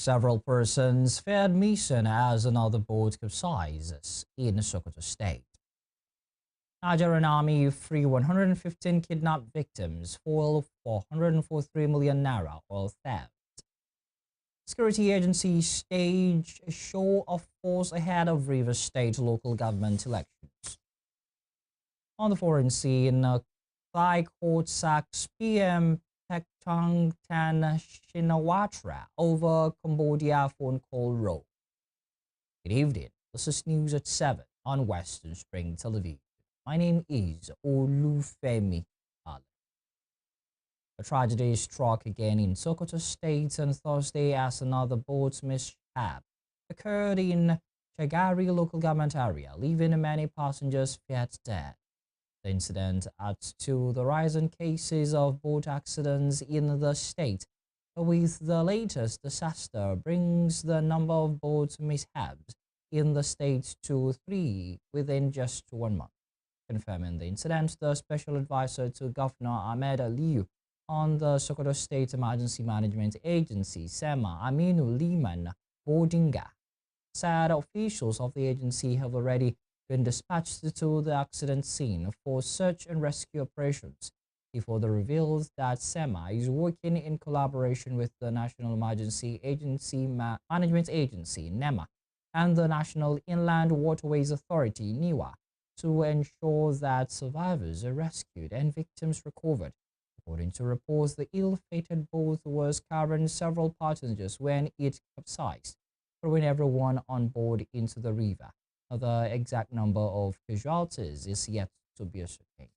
Several persons feared missing as another boat capsizes in Sokoto State. Nigerian Army free 115 kidnapped victims, foil 443 million naira oil theft. Security agencies stage a show of force ahead of Rivers State local government elections. On the foreign scene, Thai court sacks PM Thakchong Tan Shinawatra over Cambodia phone call row. Good evening. This is News at 7 on Western Spring Television. My name is Olufemi Ale. A tragedy struck again in Sokoto State on Thursday as another boat's mishap occurred in Chagari local government area, leaving many passengers feared dead. The incident adds to the rise in cases of boat accidents in the state, with the latest disaster brings the number of boat mishaps in the state to 3 within just 1 month. Confirming the incident, the special advisor to Governor Ahmed Aliyu on the Sokoto State Emergency Management Agency, SEMA, Aminu Liman Bodinga, said officials of the agency have already been dispatched to the accident scene for search and rescue operations. He further revealed that SEMA is working in collaboration with the National Emergency Agency Management Agency, NEMA, and the National Inland Waterways Authority, NIWA, to ensure that survivors are rescued and victims recovered. According to reports, the ill-fated boat was carrying several passengers when it capsized, throwing everyone on board into the river. The exact number of casualties is yet to be ascertained.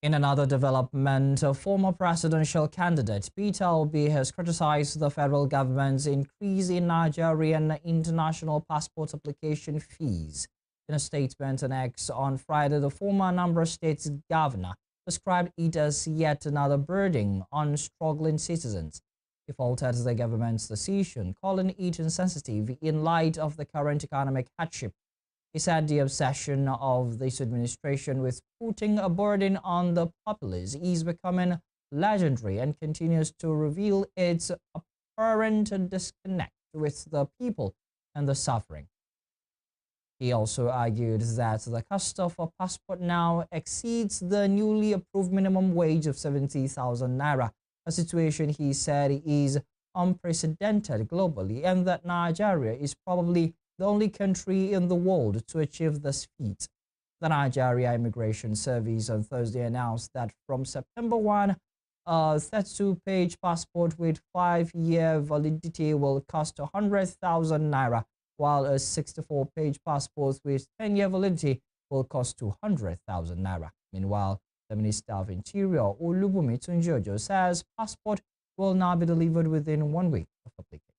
In another development, a former presidential candidate Peter Obi has criticized the federal government's increase in Nigerian international passport application fees. In a statement on X on Friday, the former Anambra State's governor described it as yet another burden on struggling citizens. He faulted the government's decision, calling it insensitive in light of the current economic hardship. He said the obsession of this administration with putting a burden on the populace is becoming legendary and continues to reveal its apparent disconnect with the people and the suffering. He also argued that the cost of a passport now exceeds the newly approved minimum wage of 70,000 naira, a situation he said is unprecedented globally, and that Nigeria is probably the only country in the world to achieve this feat. The Nigeria Immigration Service on Thursday announced that from September 1, a 32-page passport with 5-year validity will cost 100,000 naira, while a 64-page passport with 10-year validity will cost 200,000 naira. Meanwhile, the Minister of Interior, Olubunmi Tunjojo, says passport will now be delivered within 1 week of application.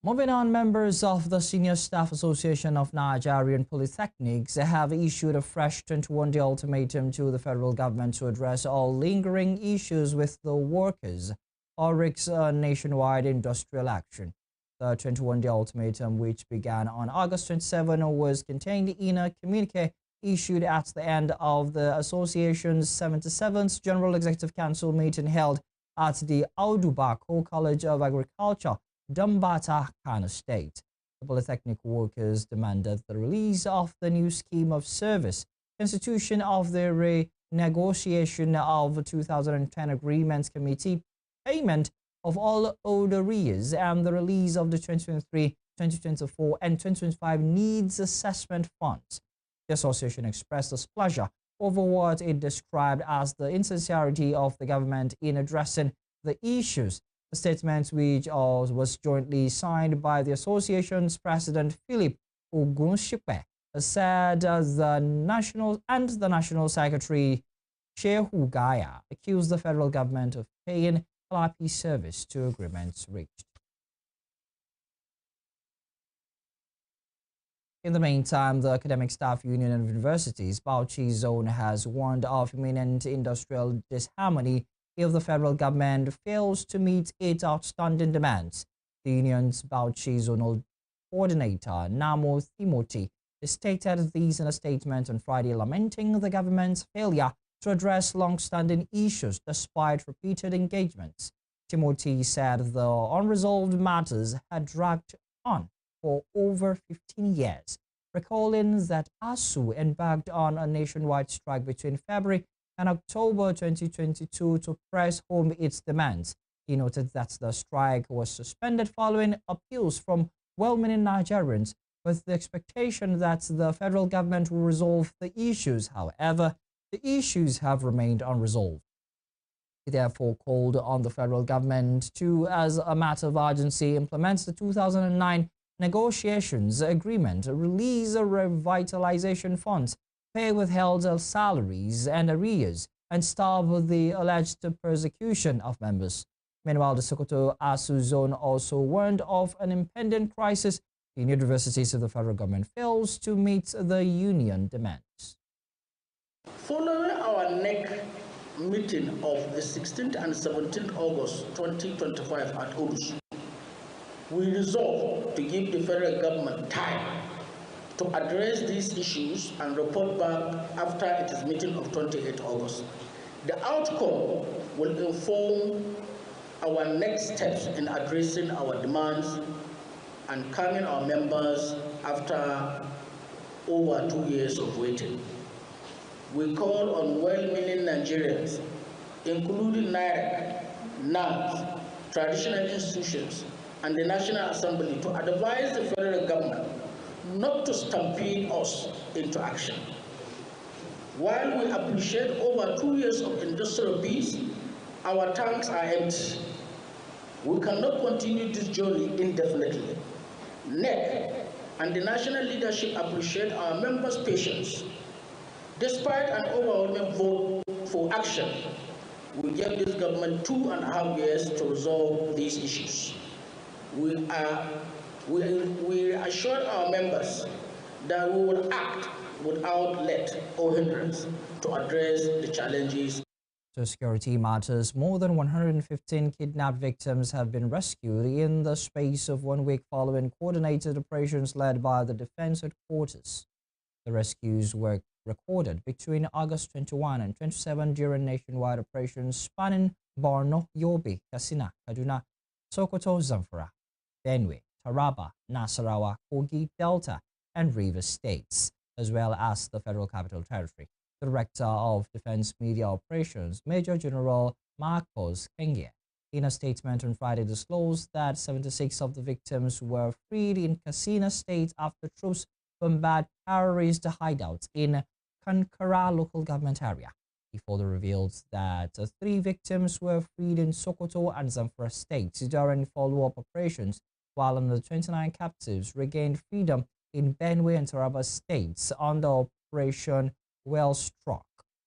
Moving on, members of the Senior Staff Association of Nigerian Polytechnics have issued a fresh 21-day ultimatum to the federal government to address all lingering issues with the workers or risk nationwide industrial action. The 21-day ultimatum, which began on August 27, was contained in a communique issued at the end of the association's 77th General Executive Council meeting held at the Audubako College of Agriculture, Dambata, Kano State. The Polytechnic workers demanded the release of the new scheme of service, constitution of the renegotiation of 2010 agreements committee, payment of all owed arrears, and the release of the 2023, 2024, and 2025 needs assessment funds. The association expressed displeasure over what it described as the insincerity of the government in addressing the issues. The statement, which was jointly signed by the association's president Philip Ogunshipe, said the national secretary Shehu Gaya accused the federal government of paying LRP service to agreements reached. In the meantime, the Academic Staff Union of Universities, Bauchi Zone, has warned of imminent industrial disharmony if the federal government fails to meet its outstanding demands. The union's Bauchi Zonal Coordinator, Namo Timothy, stated these in a statement on Friday, lamenting the government's failure to address long-standing issues despite repeated engagements. Timothy said the unresolved matters had dragged on for over 15 years, recalling that ASU embarked on a nationwide strike between February and October 2022 to press home its demands. He noted that the strike was suspended following appeals from well-meaning Nigerians, with the expectation that the federal government will resolve the issues. However, the issues have remained unresolved. He therefore called on the federal government to, as a matter of urgency, implement the 2009 negotiations agreement, release a revitalization funds, pay withheld salaries and arrears, and stop the alleged persecution of members. Meanwhile, the Sokoto ASU zone also warned of an impending crisis in universities if the federal government fails to meet the union demands. Following our NEC meeting of the 16th and 17th August 2025 at Odus, we resolved to give the federal government time to address these issues and report back after its meeting of 28th August. The outcome will inform our next steps in addressing our demands and calming our members after over 2 years of waiting. We call on well-meaning Nigerians, including NIREC, NAMS, traditional institutions, and the National Assembly to advise the federal government not to stampede us into action. While we appreciate over 2 years of industrial peace, our tanks are empty. We cannot continue this journey indefinitely. NEC and the national leadership appreciate our members' patience. Despite an overwhelming vote for action, we gave this government 2.5 years to resolve these issues. We assured our members that we will act without let or hindrance to address the challenges. To security matters, more than 115 kidnapped victims have been rescued in the space of 1 week following coordinated operations led by the Defense Headquarters. The rescues were recorded between August 21 and 27 during nationwide operations spanning Borno, Yobe, Katsina, Kaduna, Sokoto, Zamfara, Benue, Taraba, Nasarawa, Kogi, Delta, and Rivers states, as well as the Federal Capital Territory. The Director of Defense Media Operations, Major General Marcos Kenge, in a statement on Friday disclosed that 76 of the victims were freed in Katsina State after troops bombarded terrorist hideouts in Kankara local government area. He further revealed that 3 victims were freed in Sokoto and Zamfara states during follow-up operations, while another 29 captives regained freedom in Benue and Taraba states under Operation Well-Struck.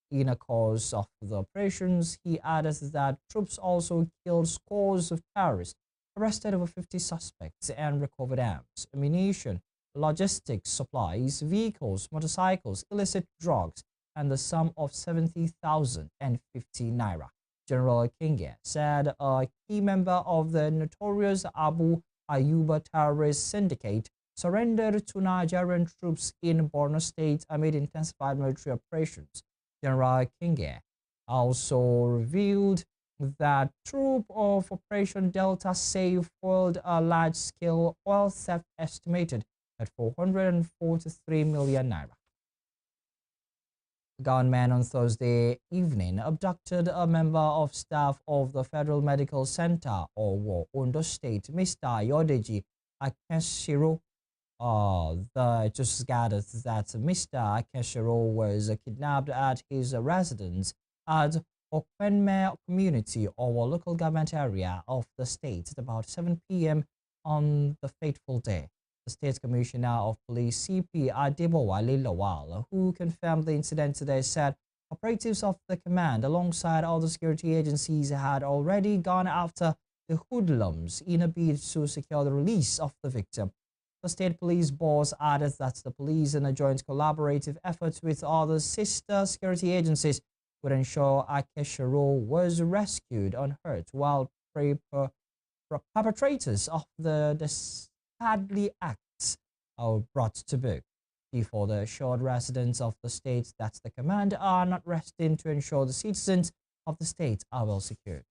In a course of the operations, he added that troops also killed scores of terrorists, arrested over 50 suspects, and recovered arms, ammunition, logistics, supplies, vehicles, motorcycles, illicit drugs, and the sum of 70,050 naira. General Kinge said a key member of the notorious Abu Ayuba terrorist syndicate surrendered to Nigerian troops in Borno State amid intensified military operations. General Kinge also revealed that troop of Operation Delta Save foiled a large-scale oil theft estimated at 443 million naira. Gunmen on Thursday evening abducted a member of staff of the Federal Medical Center of Ondo State, Mr. Yodeji Akeshiro. The just gathered that Mr. Akeshiro was kidnapped at his residence at Okwenme community or local government area of the state at about 7 p.m. on the fateful day. The State Commissioner of Police CP Adebowale Lawal, who confirmed the incident today, said operatives of the command alongside other security agencies had already gone after the hoodlums in a bid to secure the release of the victim. The state police boss added that the police, in a joint collaborative effort with other sister security agencies, would ensure Akeshiro was rescued unhurt while perpetrators of the deadly acts are brought to book. He further assured residents of the state that the command are not resting to ensure the citizens of the state are well secured.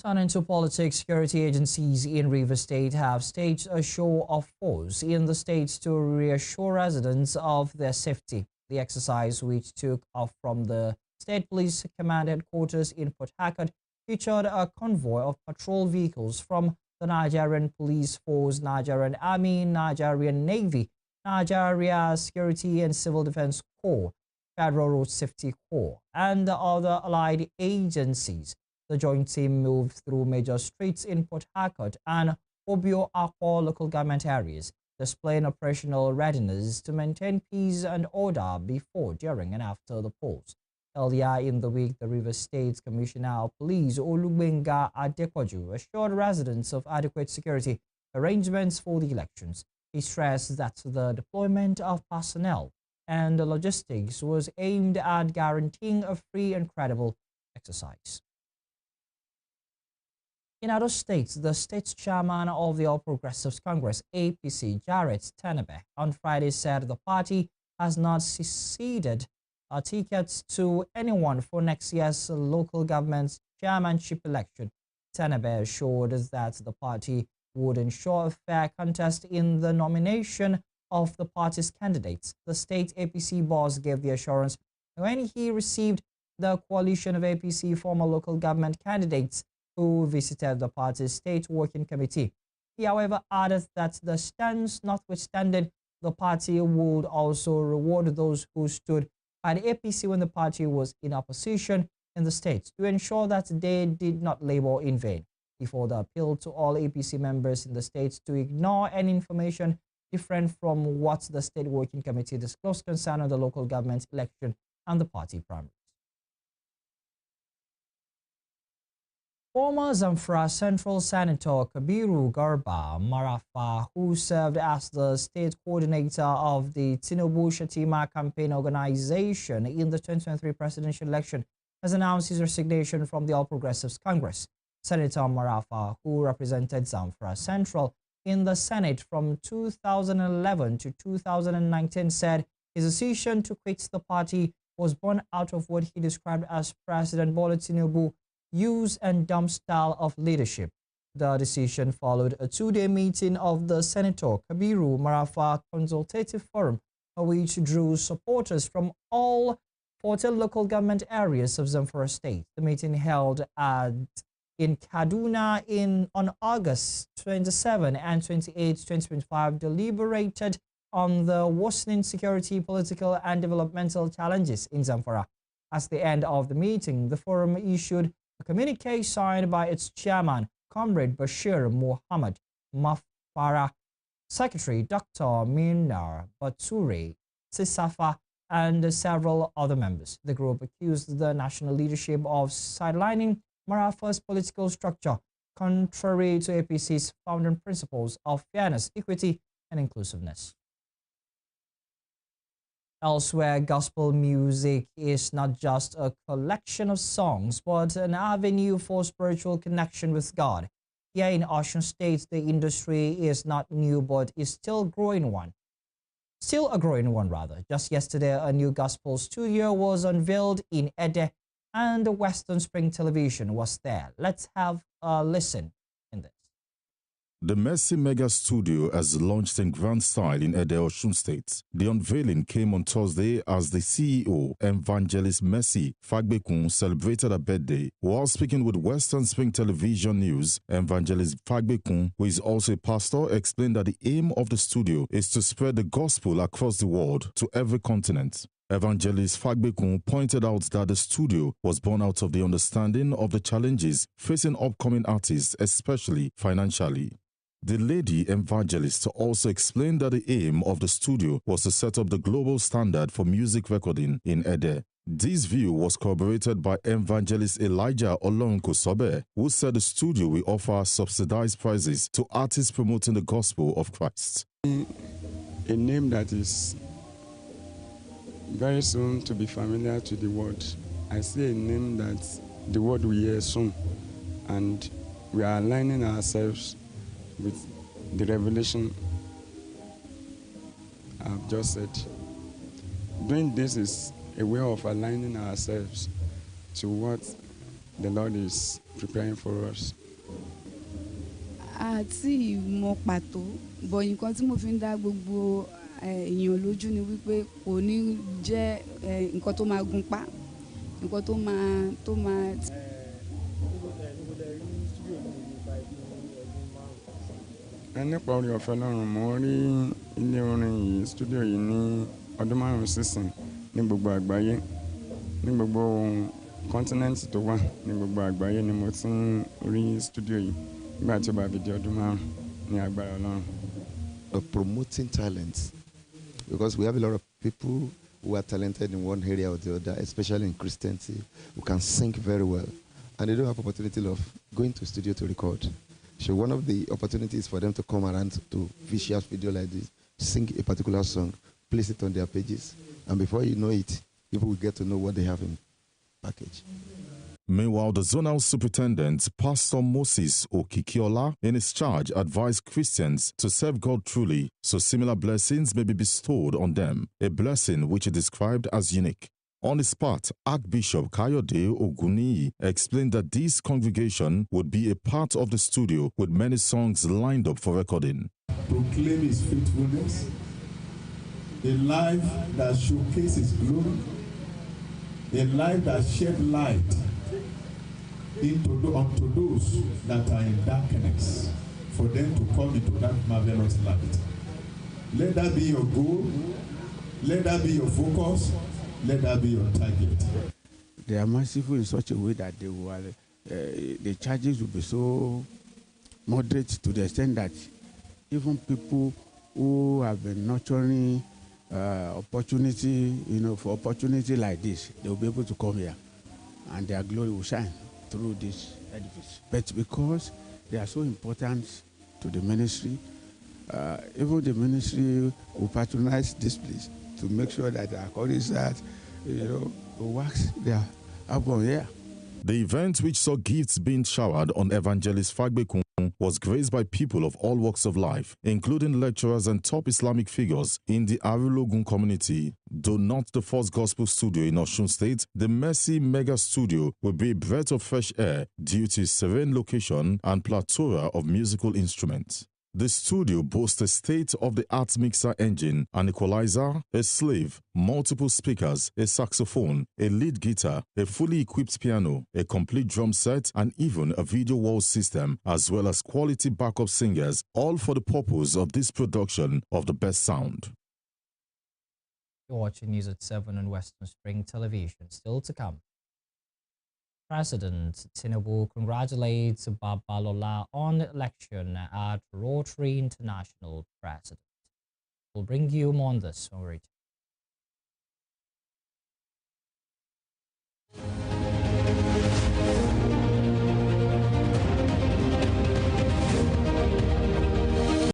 Turning to politics, security agencies in Rivers State have staged a show of force in the state to reassure residents of their safety. The exercise, which took off from the State Police Command headquarters in Port Harcourt, featured a convoy of patrol vehicles from the Nigerian Police Force, Nigerian Army, Nigerian Navy, Nigeria Security and Civil Defense Corps, Federal Road Safety Corps, and other allied agencies. The joint team moved through major streets in Port Harcourt and Obio Akwa local government areas, displaying operational readiness to maintain peace and order before, during, and after the polls. Earlier in the week, the Rivers State Commissioner of Police, Olubenga Adekwaju, assured residents of adequate security arrangements for the elections. He stressed that the deployment of personnel and logistics was aimed at guaranteeing a free and credible exercise. In other states, the state chairman of the All Progressives Congress, APC, Jarrett Tenebe, on Friday said the party has not ceded tickets to anyone for next year's local government chairmanship election. Tenebe assured that the party would ensure a fair contest in the nomination of the party's candidates. The state APC boss gave the assurance when he received the coalition of APC former local government candidates who visited the party's state working committee. He, however, added that the stance notwithstanding, the party would also reward those who stood by the APC when the party was in opposition in the state to ensure that they did not labor in vain. He further appealed to all APC members in the state to ignore any information different from what the state working committee disclosed concerning the local government election and the party primaries. Former Zamfara Central Senator Kabiru Garba Marafa, who served as the state coordinator of the Tinubu Shatima campaign organization in the 2023 presidential election, has announced his resignation from the All Progressives Congress. Senator Marafa, who represented Zamfara Central in the Senate from 2011 to 2019, said his decision to quit the party was born out of what he described as President Bola Tinubu's use and dumb style of leadership. The decision followed a two-day meeting of the Senator Kabiru Marafa Consultative Forum, which drew supporters from all 14 local government areas of Zamfara State. The meeting held in Kaduna on August 27 and 28, 2025, deliberated on the worsening security, political, and developmental challenges in Zamfara. At the end of the meeting, the forum issued a communique signed by its chairman, Comrade Bashir Muhammad Mafara, Secretary Dr. Minar Bature Tisafa, and several other members. The group accused the national leadership of sidelining Marafa's political structure, contrary to APC's founding principles of fairness, equity, and inclusiveness. Elsewhere, gospel music is not just a collection of songs, but an avenue for spiritual connection with God. Here in Osun State, the industry is not new, but is still a growing one. Just yesterday, a new gospel studio was unveiled in Ede, and the Western Spring Television was there. Let's have a listen in this. The Mercy Mega Studio has launched in grand style in Ede, Osun State. The unveiling came on Thursday as the CEO, Evangelist Mercy Fagbekun, celebrated her birthday. While speaking with Western Spring Television News, Evangelist Fagbekun, who is also a pastor, explained that the aim of the studio is to spread the gospel across the world to every continent. Evangelist Fagbekun pointed out that the studio was born out of the understanding of the challenges facing upcoming artists, especially financially. The lady evangelist also explained that the aim of the studio was to set up the global standard for music recording in Ede. This view was corroborated by evangelist Elijah Olonkosobe, who said the studio will offer subsidized prices to artists promoting the gospel of Christ. A name that is very soon to be familiar to the world. I see a name that the world will hear soon, and we are aligning ourselves with the revelation I've just said. Doing this is a way of aligning ourselves to what the Lord is preparing for us. Àti ìmọ̀ pàtó bọ̀ nǹkan tí mo fi ń dá gbogbo èèyàn lójú ni wípé kò ní jẹ́ nǹkan tó máa gun pa nǹkan tó máa. Nípa orí ọ̀fẹ́ Ọlọ́run mo rí ilé orin yìí studio yìí ní ọdún 5 sísìn ní gbogbo àgbáyé ní gbogbo continent tó wà ní gbogbo àgbáyé ni mo ti ń rí studio yìí nígbà tí ó bá fi di ọdún 5 ní agbára Ọlọ́run. Of promoting talents, because we have a lot of people who are talented in one area or the other, especially in Christianity, who can sing very well, and they don't have opportunity of going to studio to record. So one of the opportunities for them to come around to visual video like this, sing a particular song, place it on their pages, and before you know it, people will get to know what they have in package. Meanwhile, the zonal superintendent, Pastor Moses Okikiola, in his charge, advised Christians to serve God truly, so similar blessings may be bestowed on them, a blessing which he described as unique. On his part, Archbishop Kayode Oguniyi explained that this congregation would be a part of the studio with many songs lined up for recording. Proclaim his faithfulness, a life that showcases glory, a life that shed light unto those that are in darkness, for them to come into that marvelous light. Let that be your goal, let that be your focus, let that be your target. They are merciful in such a way that they will, the charges will be so moderate to the extent that even people who have been nurturing opportunity, for opportunity like this, they will be able to come here and their glory will shine through this edifice. But because they are so important to the ministry, even the ministry will patronize this place to make sure that the choristers, wax their album here. The event, which saw gifts being showered on Evangelist Fagbekun, was graced by people of all walks of life, including lecturers and top Islamic figures in the Arulogun community. Though not the first gospel studio in Osun State, the Mercy Mega Studio will be a breath of fresh air due to its serene location and plethora of musical instruments. The studio boasts a state-of-the-art mixer engine, an equalizer, a sleeve, multiple speakers, a saxophone, a lead guitar, a fully equipped piano, a complete drum set, and even a video wall system, as well as quality backup singers, all for the purpose of this production of the best sound. You're watching News at 7 on Western Spring Television. Still to come. President Tinubu congratulates Babalola on election at Rotary International President. We'll bring you more on this when we return.